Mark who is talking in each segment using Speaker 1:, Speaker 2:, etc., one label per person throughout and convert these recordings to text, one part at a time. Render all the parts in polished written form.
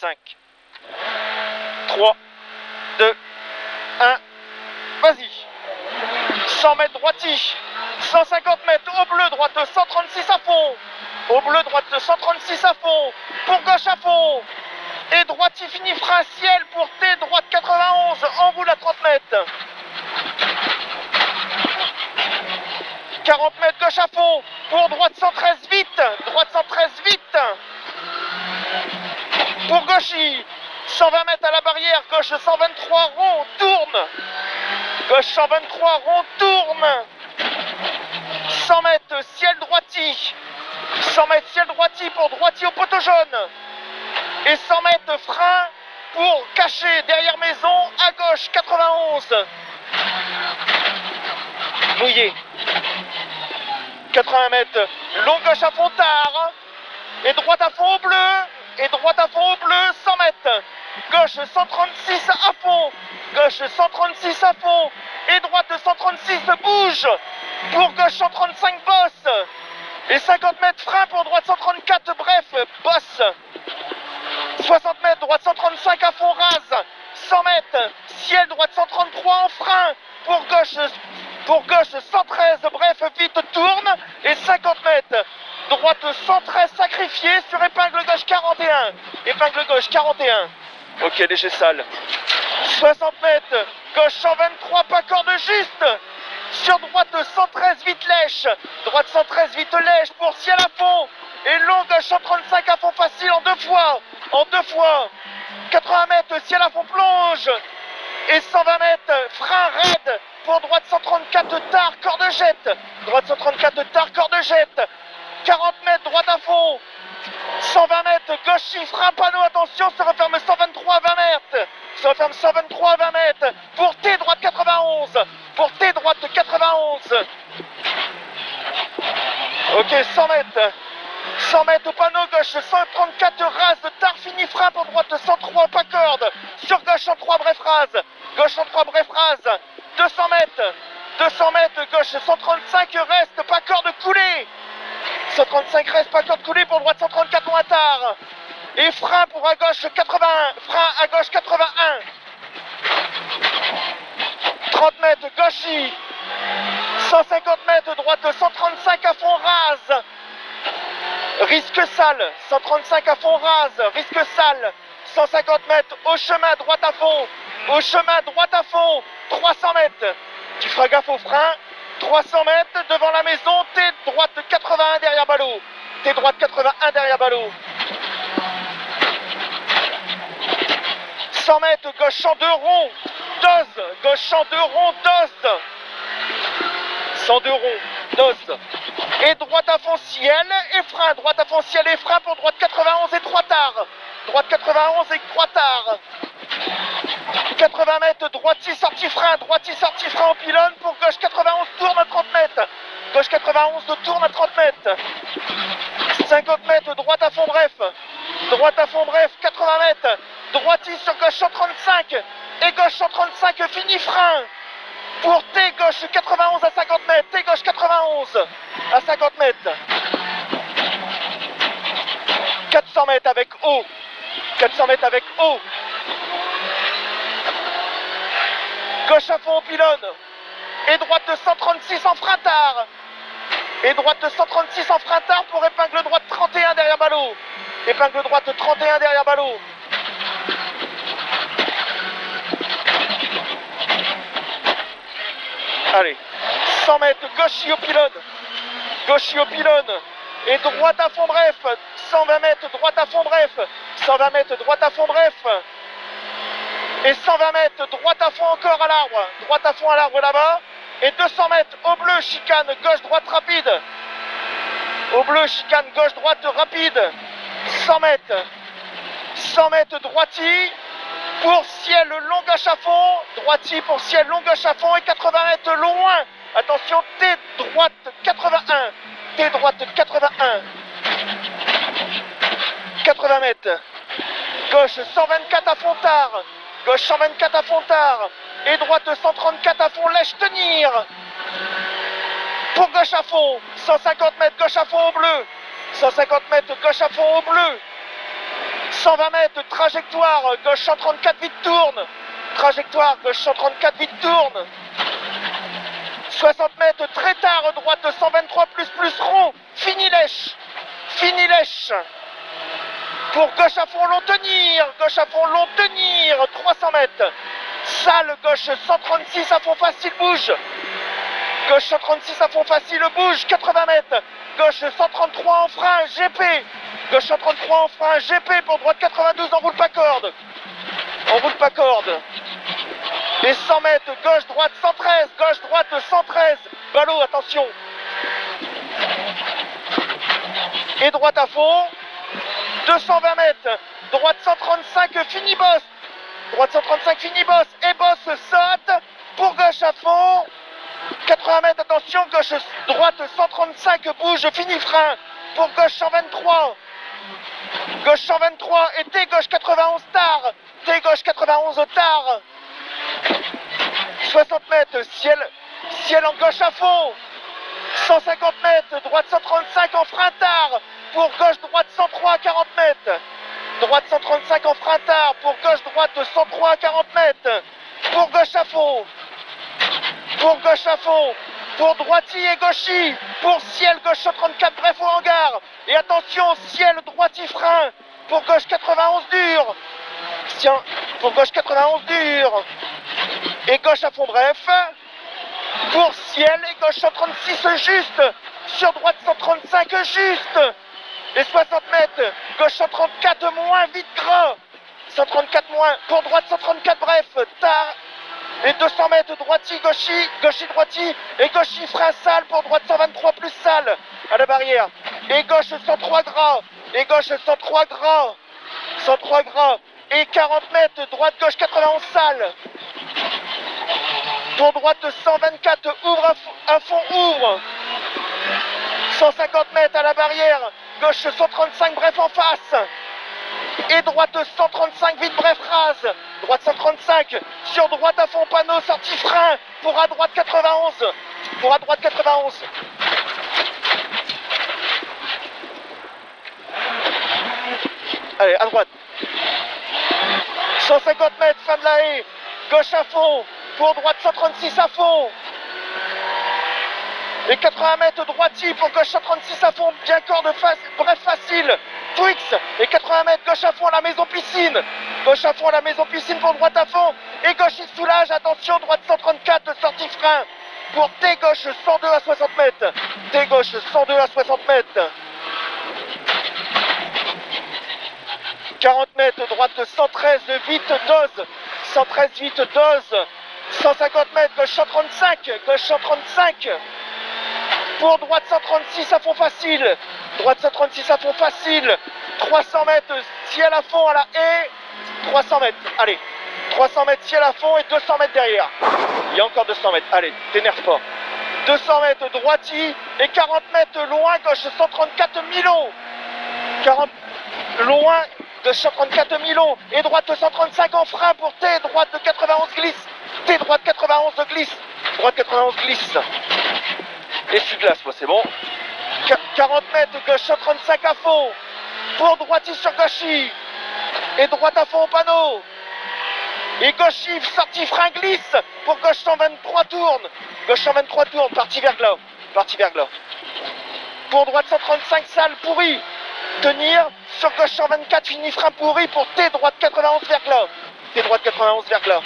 Speaker 1: 5, 3, 2, 1, vas-y. 100 mètres droiti, 150 mètres au bleu, droite 136 à fond. Au bleu, droite 136 à fond. Pour gauche à fond. Et droiti fini frein ciel pour T, droite 91, en boule à 30 mètres. 40 mètres gauche à fond. Pour droite 113 vite. Droite 113 vite. Pour gauchi. 120 mètres à la barrière. Gauche 123 rond. Tourne. Gauche 123 rond. Tourne. 100 mètres ciel droiti. 100 mètres ciel droiti pour droiti au poteau jaune. Et 100 mètres frein pour cacher derrière maison à gauche 91. Mouillé. 80 mètres, long gauche à fond tard. Et droite à fond au bleu. Et droite à fond au bleu, 100 mètres. Gauche 136 à fond. Gauche 136 à fond. Et droite 136 bouge. Pour gauche 135 bosse. Et 50 mètres frein pour droite 134, bref, bosse. 60 mètres, droite 135 à fond rase. 100 mètres, ciel droite 133 en frein. Pour gauche 113, bref, vite tourne. Et 50 mètres, droite 113 sacrifié sur épingle gauche 41. Épingle gauche 41. Ok, léger sale. 60 mètres, gauche 123, pas corde juste. Sur droite 113 vite lèche. Droite 113 vite lèche pour ciel à fond. Et long gauche 135 à fond facile en deux fois. En deux fois. 80 mètres, ciel à fond plonge. Et 120 mètres, frein raide. Pour droite 134 tard, corde jette. Droite 134 tard, corde jette. 40 mètres, droite à fond. 120 mètres, gauche frein panneau, attention, se referme 123 à 20 mètres. Se referme 123 à 20 mètres. Pour T, droite 91. Pour T, droite 91. Ok, 100 mètres. 100 mètres au panneau, gauche 134 rase, tard fini frein pour droite 103 pas corde. Sur gauche 103 bref rase. Gauche 103 bref rase. 200 mètres. 200 mètres, gauche 135 reste, pas corde coulée. 135 reste, pas corde coulée pour droite 134 moins tard. Et frein pour à gauche 81. Frein à gauche 81. 30 mètres, gauchi. 150 mètres, droite 135 à fond rase. Risque sale, 135 à fond rase, risque sale. 150 mètres, au chemin, droite à fond. Au chemin, droite à fond. 300 mètres. Tu feras gaffe au frein. 300 mètres devant la maison. T droite 81 derrière ballot. T droite 81 derrière ballot. 100 mètres, gauche champ 2 rond. Dose. Gauche champ 2 rond, dose. 102 rond, dose. Et droite à fond ciel et frein. Droite à fond ciel et frein pour droite 91 et 3 tard. Droite 91 et 3 tard. 80 mètres, droiti sorti frein au pylône pour gauche 91 tourne à 30 mètres. Gauche 91 de tourne à 30 mètres. 50 mètres, droite à fond bref. Droite à fond bref, 80 mètres. Droiti sur gauche 135 et gauche 135 fini frein. Pour T gauche 91 à 50 mètres. T gauche 91 à 50 mètres. 400 mètres avec haut. 400 mètres avec haut. Gauche à fond au pylône. Et droite 136 en frein tard. Et droite 136 en frein tard pour épingle droite 31 derrière ballot. Épingle droite 31 derrière ballot. Allez, 100 mètres, gauche au pylône. Gauche au pylône. Et droite à fond bref. 120 mètres, droite à fond bref. 120 mètres, droite à fond bref. Et 120 mètres, droite à fond encore à l'arbre. Droite à fond à l'arbre là-bas. Et 200 mètres, au bleu, chicane, gauche-droite rapide. Au bleu, chicane, gauche-droite rapide. 100 mètres. 100 mètres, droiti. Pour ciel, long gauche à fond. Droiti pour ciel, long gauche à fond. Et 80 mètres, loin. Attention, T droite 81. T droite 81. 80 mètres. Gauche 124 à fond tard. Gauche 124 à fond tard. Et droite 134 à fond, lèche tenir. Pour gauche à fond. 150 mètres, gauche à fond au bleu. 150 mètres, gauche à fond au bleu. 120 mètres, trajectoire, gauche 134, vite tourne. Trajectoire, gauche 134, vite tourne. 60 mètres, très tard, droite 123, plus rond. Fini lèche. Fini lèche. Pour gauche à fond, long tenir. Gauche à fond, long tenir. 300 mètres. Salle, gauche 136 à fond facile, bouge. Gauche 136 à fond facile, bouge. 80 mètres. Gauche 133 en frein, GP. Gauche 133 en frein, GP. Pour droite 92, en roule pas corde. En roule pas corde. Et 100 mètres, gauche, droite 113. Gauche, droite 113. Ballot, attention. Et droite à fond. 220 mètres. Droite 135, fini boss. Droite 135, fini boss. Et boss saute. Pour gauche à fond. 80 mètres, attention, gauche, droite 135, bouge, fini frein. Pour gauche 123. Gauche 123 et T gauche 91 tard. T gauche 91 tard. 60 mètres, ciel en gauche à fond. 150 mètres, droite 135 en frein tard. Pour gauche, droite 103 à 40 mètres. Droite 135 en frein tard. Pour gauche, droite 103 à 40 mètres. Pour gauche à fond. Pour gauche à fond. Pour droiti et gauchi. Pour ciel, gauche 134, bref au hangar. Et attention, ciel, droiti, frein. Pour gauche 91 dur. Tiens, pour gauche 91 dur. Et gauche à fond, bref. Pour ciel et gauche 136 juste. Sur droite 135 juste. Et 60 mètres. Gauche 134 moins, vite gras. 134 moins. Pour droite 134, bref. Tard. Et 200 mètres, droiti, gauchi, gauchi, droiti. Et gauchi, frein sale. Pour droite 123 plus sale. À la barrière. Et gauche 103 gras. Et gauche 103 gras. 103 gras. Et 40 mètres, droite, gauche 91 sale. Pour droite 124, ouvre à fond, ouvre. 150 mètres à la barrière. Gauche 135, bref en face. Et droite 135, vite bref rase. Droite 135, sur droite à fond panneau, sortie frein. Pour à droite 91. Pour à droite 91. Allez, à droite. 150 mètres, fin de la haie. Gauche à fond. Pour droite 136 à fond. Et 80 mètres droiti pour gauche 136 à fond. Bien corde face, bref facile. Twix. Et 80 mètres gauche à fond à la maison piscine. Gauche à fond à la maison piscine pour droite à fond. Et gauche il soulage. Attention, droite 134, sortie frein. Pour T gauche 102 à 60 mètres. T gauche 102 à 60 mètres. 40 mètres, droite 113, vite dose. 113, vite dose. 150 mètres, gauche 135. Gauche 135. Pour droite 136 à fond facile. Droite 136 à fond facile. 300 mètres, ciel à fond à la haie. 300 mètres, allez. 300 mètres, ciel à fond et 200 mètres derrière. Il y a encore 200 mètres, allez, t'énerve pas. 200 mètres, droiti. Et 40 mètres, loin, gauche 134, Milon. 40, loin, gauche 134, Milon. Et droite 135 en frein pour T. Droite 91 glisse. T, droite 91 glisse. Droite 91 glisse. Essuie-glace, moi, c'est bon. 40 mètres, gauche 135 à fond. Pour droiti sur gauchi. Et droite à fond au panneau. Et gauchi, sortie frein glisse. Pour gauche 123 tourne. Gauche 123 tourne, partie vers là. Partie vers là. Pour droite 135 sale pourri. Tenir. Sur gauche 124 fini frein pourri. Pour T droite 91 vers là. T droite 91 vers là.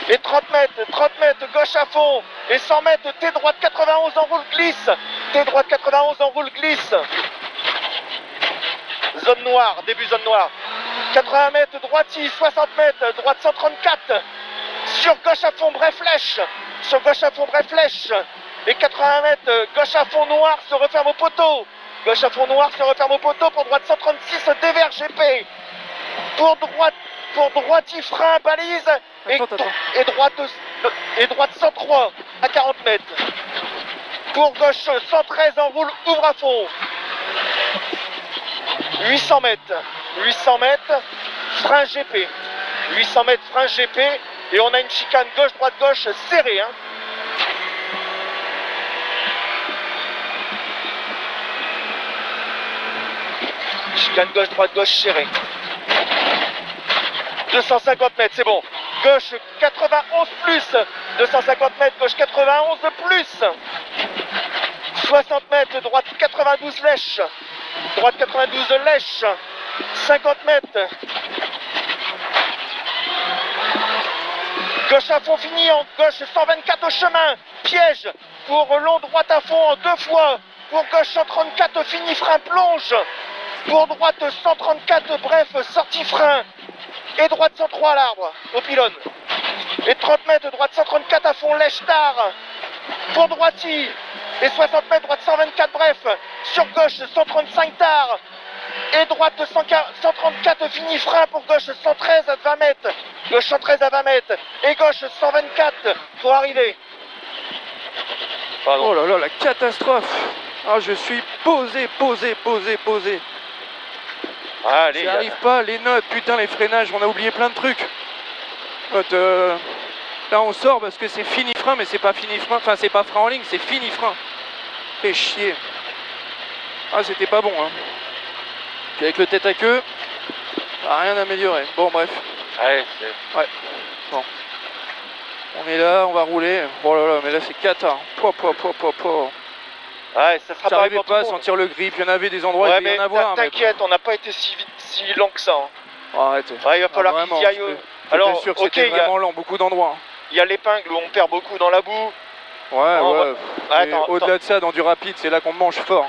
Speaker 1: Et 30 mètres, gauche à fond. Et 100 mètres, T droite 91 en roule glisse. T droite 91 en roule glisse. Zone noire, début zone noire. 80 mètres, droiti, 60 mètres, droite 134. Sur gauche à fond, bref flèche. Sur gauche à fond, bref flèche. Et 80 mètres, gauche à fond noir, se referme au poteau. Gauche à fond noir, se referme au poteau. Pour droite 136, dévers GP. Pour droiti, frein, balise. Et droite 103 à 40 mètres. Pour gauche 113 en roule, ouvre à fond. 800 mètres, frein GP. 800 mètres, frein GP. Et on a une chicane gauche serrée. Hein. Chicane gauche, serré. 250 mètres, c'est bon. Gauche 91 plus. 250 mètres, gauche 91 plus. 60 mètres, droite 92 lèche. Droite 92 lèche. 50 mètres. Gauche à fond fini en gauche 124 au chemin. Piège pour long droite à fond en 2 fois. Pour gauche 134 fini frein plonge. Pour droite 134 bref sortie frein. Et droite 103 à l'arbre au pylône. Et 30 mètres droite 134 à fond lèche tard. Pour droiti. Et 60 mètres droite 124 bref. Sur gauche 135 tard. Et droite 134 fini frein pour gauche 113 à 20 mètres. Gauche 113 à 20 mètres. Et gauche 124 pour arriver.
Speaker 2: Pardon. Oh là là, la catastrophe. Ah, je suis posé.
Speaker 1: Allez,
Speaker 2: j'y arrive pas, les notes, putain, les freinages, on a oublié plein de trucs. Là, on sort parce que c'est fini frein, mais c'est pas fini frein. Enfin, c'est pas frein en ligne, c'est fini frein. Fait chier. Ah, c'était pas bon, hein. Puis avec le tête à queue, rien amélioré. Bon, bref.
Speaker 1: Ouais.
Speaker 2: Bon. On est là, on va rouler. Oh là là, mais là, c'est cata.
Speaker 1: Ouais, ça sera
Speaker 2: j'arrivais pas à sentir le grip, il y en avait des endroits où il devait y en avoir.
Speaker 1: T'inquiète, on n'a pas été si lent que ça. Hein.
Speaker 2: Arrête.
Speaker 1: Ouais, il va falloir qu'il y aille.
Speaker 2: Alors, sûr que c'était vraiment lent, beaucoup d'endroits.
Speaker 1: Il y a l'épingle où on perd beaucoup dans la boue.
Speaker 2: Ouais. Au-delà de ça, dans du rapide, c'est là qu'on mange fort.